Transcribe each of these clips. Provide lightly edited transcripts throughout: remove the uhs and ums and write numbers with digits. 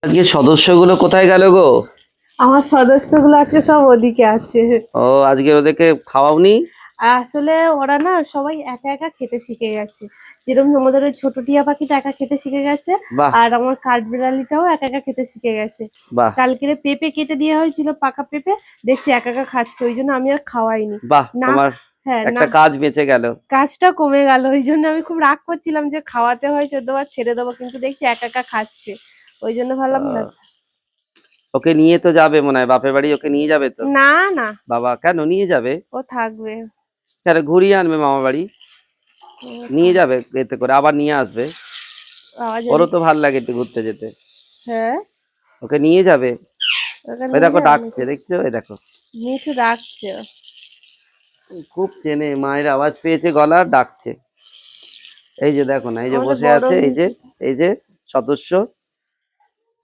আজকে সদস্যগুলো কোথায় গেল গো? আমার সদস্যগুলো আজকে সব ওদিকে আছে। ও, আজকে ওদেরকে খাওয়াওনি? আসলে ওরা না সবাই একা একা খেতে শিখে গেছে। যেরকম আমাদের ওই ছোট টিয়া পাখিটা একা খেতে শিখে গেছে, বাহ আর আমার কাঠবিড়ালিটাও একা একা খেতে শিখে গেছে। বাহ কালকেরে পেঁপে কেটে দেওয়া হয়েছিল, পাকা পেঁপে, দেখছি একা একা খাচ্ছে, ওই জন্য আমি আর খাওয়াইনি। বাহ, না, তোমার হ্যাঁ না, একটা কাজ বেঁচে গেল। কাজটা কমে গেল, ওই জন্য আমি খুব রাগ করছিলাম যে খাওয়াতে হয় 14 বার ছেড়ে দেবো, কিন্তু দেখছি একা একা খাচ্ছে, ওই জন্য ভাবলাম না। আহ, ওকে নিয়ে তো যাবে মনে হয় বাপের বাড়ি, ওকে নিয়ে যাবে তো? না না, বাবা কেন নিয়ে যাবে? ও থাকবে। কেন, ঘুরিয়ে আনবে মামা বাড়ি, ও নিয়ে যাবে এতে করে, আবার নিয়ে আসবে। আওয়াজ ওরও তো ভাল লাগে একটু ঘুরতে যেতে, হ্যাঁ, ওকে নিয়ে যাবে। ওকে ওই নিয়ে দেখো যাবে ডাকছে, নাকি? দেখছো, ওই দেখো। মিঠু ডাকছে। খুব চেনে, মায়ের আওয়াজ পেয়েছে গলার, ডাকছে। এই যে দেখো না, এই যে আমাদের বসে বড় আছে, এই যে, মিঠু, এই যে সদস্য,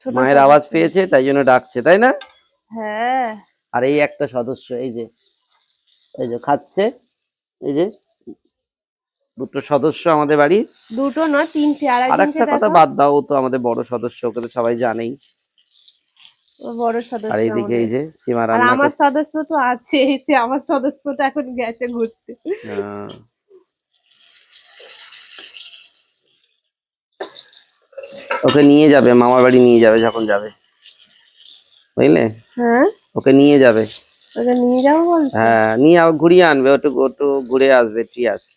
ছোট মায়ের আওয়াজ সদস্য। পেয়েছে তাই জন্য ডাকছে, তাই না? হ্যাঁ, আর এই একটা সদস্য, এই যে, এই যে খাচ্ছে, এই যে দুটো সদস্য আমাদের বাড়ির। দুটো নয়, তিনটে, আর আর একজনকে একটা কথা দেখো। বাদ দাও, ও তো আমাদের বড় সদস্য, ওকে তো সবাই জানেই। ও বড় আর সদস্য এইদিকে এই আমাদের। যে সীমা আর রান্না আমার করছে। সদস্য তো আছে, সে আমার সদস্যটা এখন গেছে ঘুরতে। আহ, ওকে নিয়ে যাবে মামার বাড়ি, নিয়ে যাবে যখন যাবে, বুঝলে? হ্যাঁ, ওকে নিয়ে যাবে। ওকে নিয়ে যাবো বলছো? হ্যাঁ, নিয়ে আবার ঘুরিয়ে আনবে, ওটু ওটু ঘুরে আসবে, ঠিক আছে।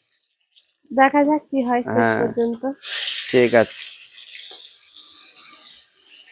দেখা যাক কি হয় শেষ হ্যাঁ, পর্যন্ত। ঠিক আছে।